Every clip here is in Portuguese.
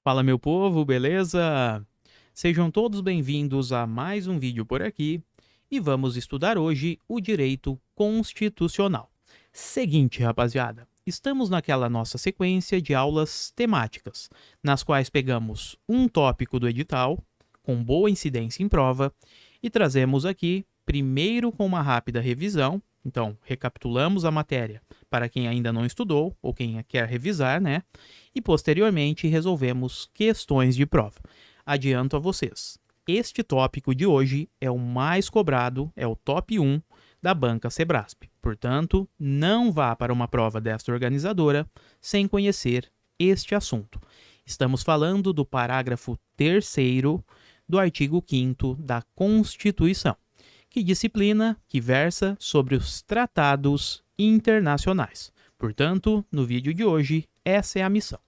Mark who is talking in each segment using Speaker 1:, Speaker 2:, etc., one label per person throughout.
Speaker 1: Fala meu povo, beleza? Sejam todos bem-vindos a mais um vídeo por aqui e vamos estudar hoje o direito constitucional. Seguinte, rapaziada, estamos naquela nossa sequência de aulas temáticas, nas quais pegamos um tópico do edital, com boa incidência em prova, e trazemos aqui, primeiro com uma rápida revisão. Então, recapitulamos a matéria para quem ainda não estudou ou quem quer revisar, né? E posteriormente resolvemos questões de prova. Adianto a vocês, este tópico de hoje é o mais cobrado, é o top 1 da banca Sebrasp. Portanto, não vá para uma prova desta organizadora sem conhecer este assunto. Estamos falando do parágrafo 3º do artigo 5º da Constituição, que disciplina, que versa sobre os tratados internacionais. Portanto, no vídeo de hoje, essa é a missão.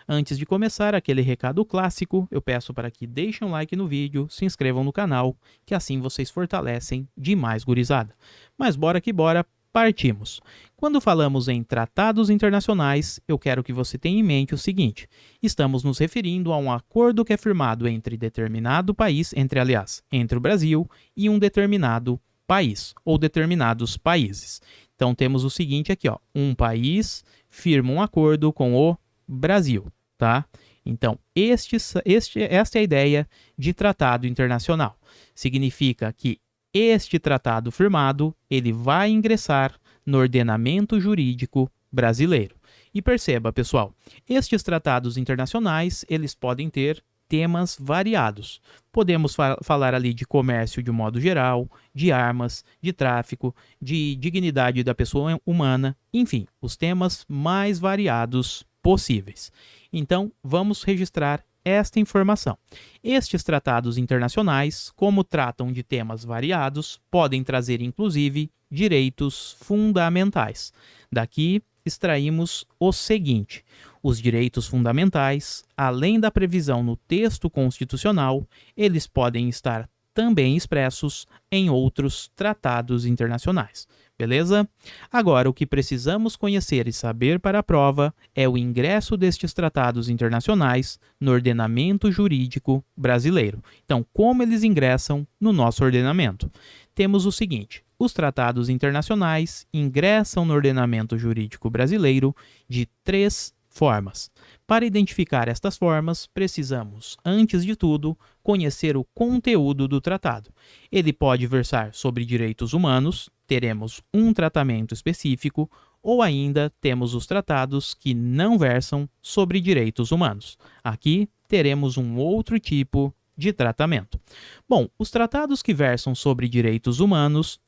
Speaker 1: Antes de começar aquele recado clássico, eu peço para que deixem um like no vídeo, se inscrevam no canal, que assim vocês fortalecem demais gurizada. Mas bora que bora, partimos! Quando falamos em tratados internacionais, eu quero que você tenha em mente o seguinte: estamos nos referindo a um acordo que é firmado entre determinado país, entre o Brasil e um determinado país, ou determinados países. Então temos o seguinte aqui, ó, um país firma um acordo com o Brasil, tá? Então, esta é a ideia de tratado internacional. Significa que este tratado firmado, ele vai ingressar no ordenamento jurídico brasileiro. E perceba, pessoal, estes tratados internacionais, eles podem ter temas variados. Podemos falar ali de comércio de um modo geral, de armas, de tráfico, de dignidade da pessoa humana, enfim, os temas mais variados possíveis. Então, vamos registrar esta informação. Estes tratados internacionais, como tratam de temas variados, podem trazer inclusive direitos fundamentais. Daqui extraímos o seguinte: os direitos fundamentais, além da previsão no texto constitucional, eles podem estar também expressos em outros tratados internacionais. Beleza? Agora, o que precisamos conhecer e saber para a prova é o ingresso destes tratados internacionais no ordenamento jurídico brasileiro. Então, como eles ingressam no nosso ordenamento? Temos o seguinte: os tratados internacionais ingressam no ordenamento jurídico brasileiro de 3 formas. Para identificar estas formas, precisamos, antes de tudo, conhecer o conteúdo do tratado. Ele pode versar sobre direitos humanos, teremos um tratamento específico, ou ainda temos os tratados que não versam sobre direitos humanos. Aqui teremos um outro tipo de tratamento. Bom, os tratados que versam sobre direitos humanos,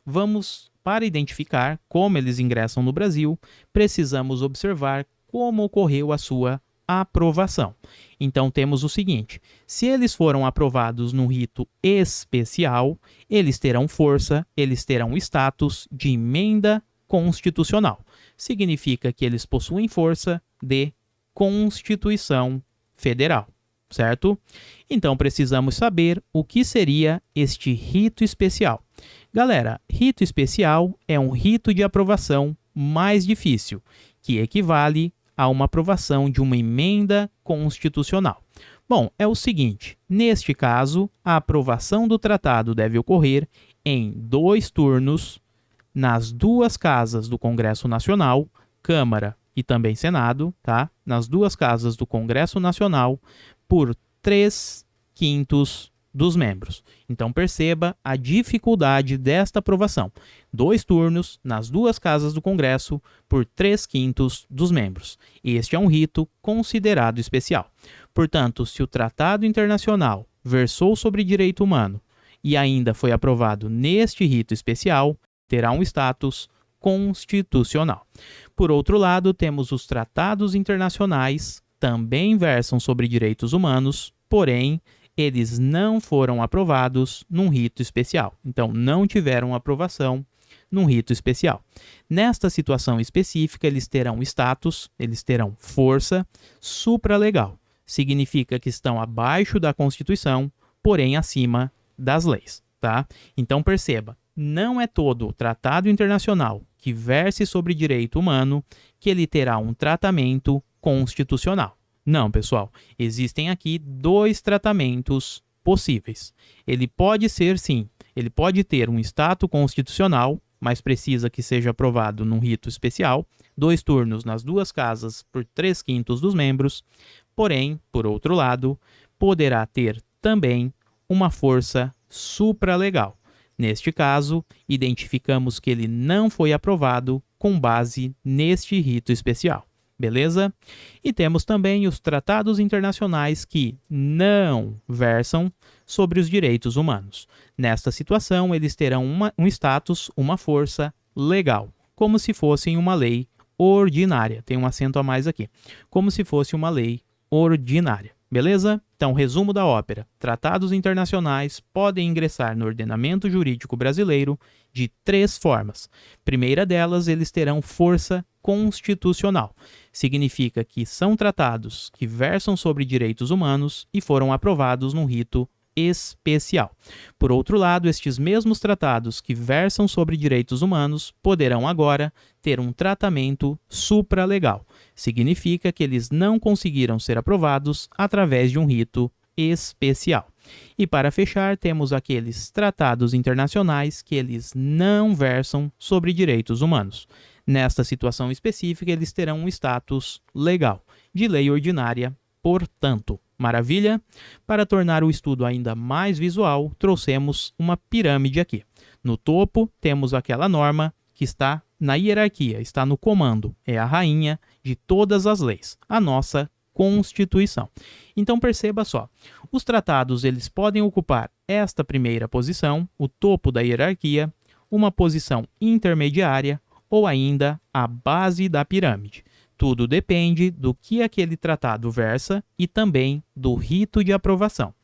Speaker 1: para identificar como eles ingressam no Brasil, precisamos observar como ocorreu a sua aprovação. Então temos o seguinte: se eles foram aprovados num rito especial, eles terão força, eles terão status de emenda constitucional. Significa que eles possuem força de Constituição Federal, certo? Então precisamos saber o que seria este rito especial. Galera, rito especial é um rito de aprovação mais difícil, que equivale a uma aprovação de uma emenda constitucional. Bom, é o seguinte: neste caso, a aprovação do tratado deve ocorrer em 2 turnos nas 2 casas do Congresso Nacional, Câmara e também Senado, tá? Nas 2 casas do Congresso Nacional, por 3/5 dos membros. Então perceba a dificuldade desta aprovação. 2 turnos nas 2 casas do Congresso por 3/5 dos membros. Este é um rito considerado especial. Portanto, se o tratado internacional versou sobre direito humano e ainda foi aprovado neste rito especial, terá um status constitucional. Por outro lado, temos os tratados internacionais, também versam sobre direitos humanos, porém eles não foram aprovados num rito especial. Então, não tiveram aprovação num rito especial. Nesta situação específica, eles terão status, eles terão força supralegal. Significa que estão abaixo da Constituição, porém acima das leis, tá? Então, perceba, não é todo tratado internacional que verse sobre direito humano que ele terá um tratamento constitucional. Não, pessoal. Existem aqui dois tratamentos possíveis. Ele pode ser, sim, ele pode ter um status constitucional, mas precisa que seja aprovado num rito especial, 2 turnos nas duas casas por 3/5 dos membros, porém, por outro lado, poderá ter também uma força supralegal. Neste caso, identificamos que ele não foi aprovado com base neste rito especial. Beleza? E temos também os tratados internacionais que não versam sobre os direitos humanos. Nesta situação, eles terão um status, uma força legal, como se fossem uma lei ordinária. Tem um acento a mais aqui. Como se fosse uma lei ordinária. Beleza? Então, resumo da ópera. Tratados internacionais podem ingressar no ordenamento jurídico brasileiro de 3 formas. Primeira delas, eles terão força constitucional. Significa que são tratados que versam sobre direitos humanos e foram aprovados num rito especial. Por outro lado, estes mesmos tratados que versam sobre direitos humanos poderão agora ter um tratamento supralegal. Significa que eles não conseguiram ser aprovados através de um rito especial. E para fechar, temos aqueles tratados internacionais que eles não versam sobre direitos humanos. Nesta situação específica, eles terão um status legal, de lei ordinária, portanto. Maravilha? Para tornar o estudo ainda mais visual, trouxemos uma pirâmide aqui. No topo, temos aquela norma que está na hierarquia, está no comando, é a rainha de todas as leis, a nossa Constituição. Então perceba só, os tratados eles podem ocupar esta primeira posição, o topo da hierarquia, uma posição intermediária ou ainda a base da pirâmide. Tudo depende do que aquele tratado versa e também do rito de aprovação.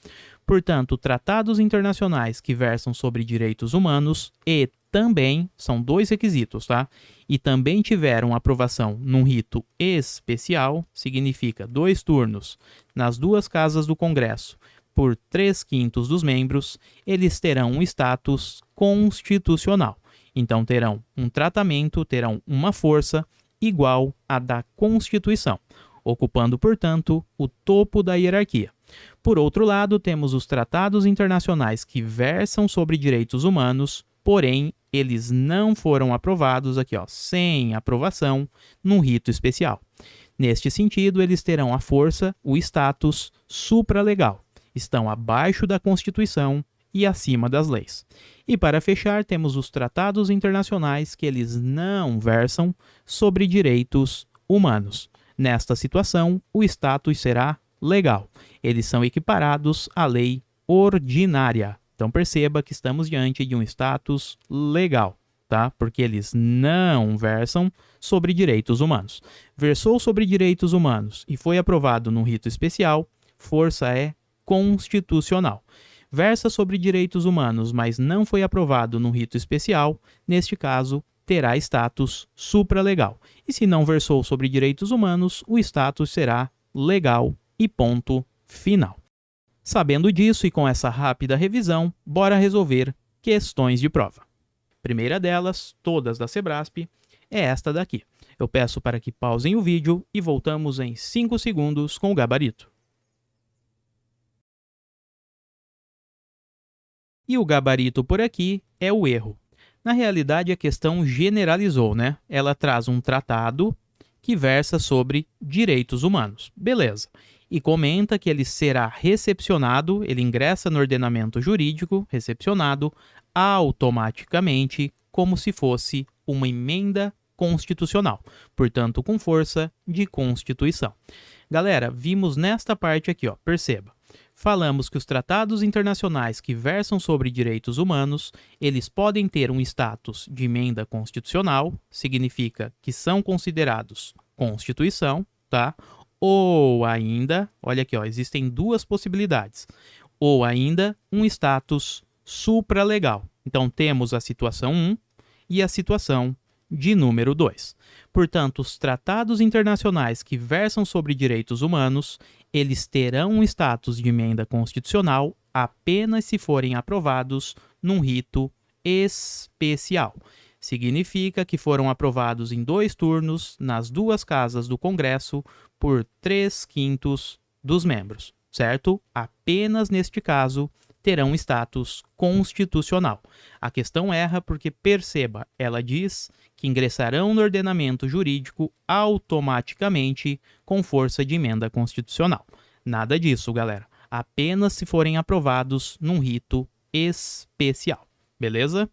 Speaker 1: Portanto, tratados internacionais que versam sobre direitos humanos e também, são 2 requisitos, tá? E também tiveram aprovação num rito especial, significa 2 turnos nas 2 casas do Congresso por 3/5 dos membros, eles terão um status constitucional. Então, terão um tratamento, terão uma força igual à da Constituição, ocupando, portanto, o topo da hierarquia. Por outro lado, temos os tratados internacionais que versam sobre direitos humanos, porém, eles não foram aprovados aqui, ó, sem aprovação, num rito especial. Neste sentido, eles terão a força, o status supralegal. Estão abaixo da Constituição e acima das leis. E para fechar, temos os tratados internacionais que eles não versam sobre direitos humanos. Nesta situação, o status será legal. Eles são equiparados à lei ordinária. Então perceba que estamos diante de um status legal, tá? Porque eles não versam sobre direitos humanos. Versou sobre direitos humanos e foi aprovado num rito especial, força é constitucional. Versa sobre direitos humanos, mas não foi aprovado num rito especial, neste caso, terá status supralegal. E se não versou sobre direitos humanos, o status será legal e ponto final. Sabendo disso e com essa rápida revisão, bora resolver questões de prova. Primeira delas, todas da Sebrasp, é esta daqui. Eu peço para que pausem o vídeo e voltamos em 5 segundos com o gabarito. E o gabarito por aqui é o erro. Na realidade, a questão generalizou, né? Ela traz um tratado que versa sobre direitos humanos. Beleza. E comenta que ele será recepcionado, ele ingressa no ordenamento jurídico, recepcionado, automaticamente, como se fosse uma emenda constitucional, portanto, com força de Constituição. Galera, vimos nesta parte aqui, ó, perceba. Falamos que os tratados internacionais que versam sobre direitos humanos, eles podem ter um status de emenda constitucional, significa que são considerados Constituição, tá? Ou ainda, olha aqui, ó, existem 2 possibilidades, ou ainda um status supralegal. Então, temos a situação 1 e a situação de número 2. Portanto, os tratados internacionais que versam sobre direitos humanos, eles terão um status de emenda constitucional apenas se forem aprovados num rito especial. Significa que foram aprovados em 2 turnos nas 2 casas do Congresso por 3/5 dos membros, certo? Apenas neste caso terão status constitucional. A questão erra porque, perceba, ela diz que ingressarão no ordenamento jurídico automaticamente com força de emenda constitucional. Nada disso, galera. Apenas se forem aprovados num rito especial, beleza?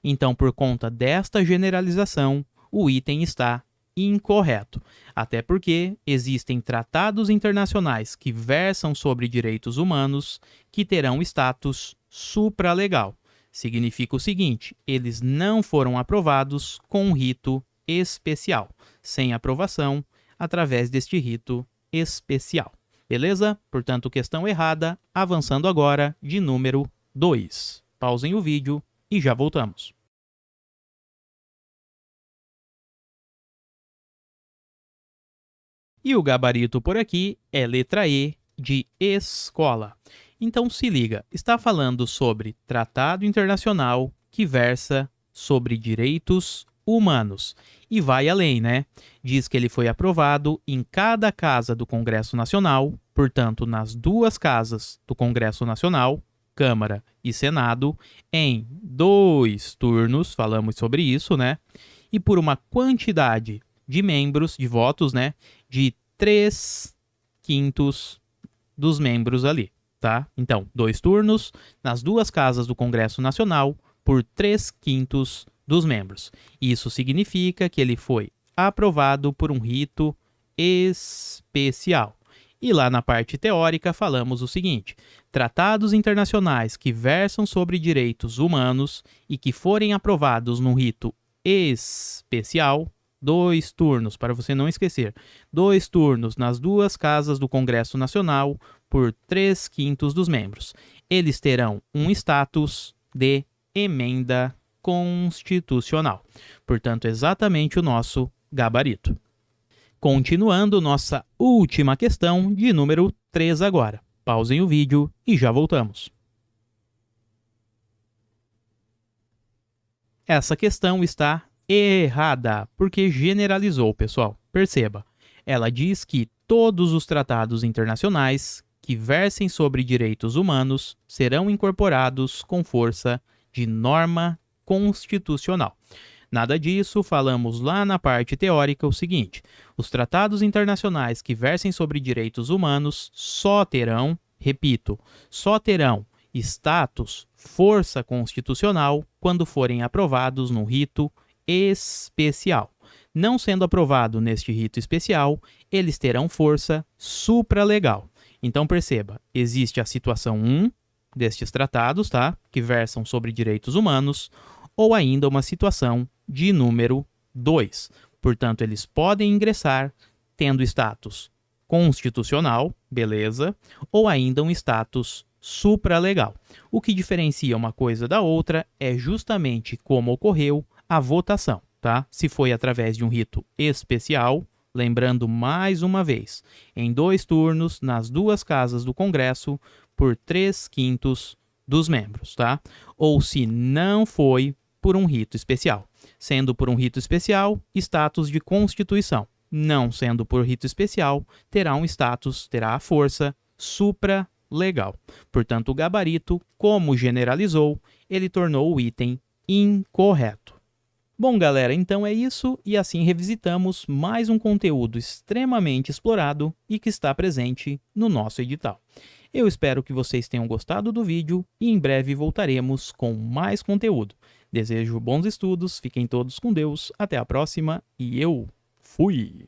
Speaker 1: Então, por conta desta generalização, o item está incorreto, até porque existem tratados internacionais que versam sobre direitos humanos que terão status supralegal. Significa o seguinte, eles não foram aprovados com um rito especial, sem aprovação através deste rito especial. Beleza? Portanto, questão errada, avançando agora de número 2. Pausem o vídeo e já voltamos. E o gabarito por aqui é letra E de escola. Então se liga, está falando sobre tratado internacional que versa sobre direitos humanos. E vai além, né? Diz que ele foi aprovado em cada casa do Congresso Nacional, portanto, nas 2 casas do Congresso Nacional, Câmara e Senado, em 2 turnos, falamos sobre isso, né? E por uma quantidade de membros, de votos, né? De 3/5 dos membros ali, tá? Então, 2 turnos nas 2 casas do Congresso Nacional por 3/5 dos membros. Isso significa que ele foi aprovado por um rito especial. E lá na parte teórica falamos o seguinte: tratados internacionais que versam sobre direitos humanos e que forem aprovados num rito especial, 2 turnos, para você não esquecer, 2 turnos nas 2 casas do Congresso Nacional por 3/5 dos membros. Eles terão um status de emenda constitucional. Portanto, exatamente o nosso gabarito. Continuando, nossa última questão de número 3 agora. Pausem o vídeo e já voltamos. Essa questão está errada, porque generalizou, pessoal. Perceba, ela diz que todos os tratados internacionais que versem sobre direitos humanos serão incorporados com força de norma constitucional. Nada disso, falamos lá na parte teórica o seguinte: os tratados internacionais que versem sobre direitos humanos só terão, repito, só terão status, força constitucional, quando forem aprovados no rito especial. Não sendo aprovado neste rito especial, eles terão força supralegal. Então perceba, existe a situação 1 destes tratados, tá? Que versam sobre direitos humanos, ou ainda uma situação de número 2. Portanto, eles podem ingressar tendo status constitucional, beleza, ou ainda um status supralegal. O que diferencia uma coisa da outra é justamente como ocorreu a votação, tá? Se foi através de um rito especial, lembrando mais uma vez, em 2 turnos nas 2 casas do Congresso por 3/5 dos membros, tá? Ou se não foi por um rito especial. Sendo por um rito especial, status de Constituição. Não sendo por rito especial, terá um status, terá a força supralegal. Portanto, o gabarito, como generalizou, ele tornou o item incorreto. Bom, galera, então é isso, e assim revisitamos mais um conteúdo extremamente explorado e que está presente no nosso edital. Eu espero que vocês tenham gostado do vídeo e em breve voltaremos com mais conteúdo. Desejo bons estudos, fiquem todos com Deus, até a próxima e eu fui!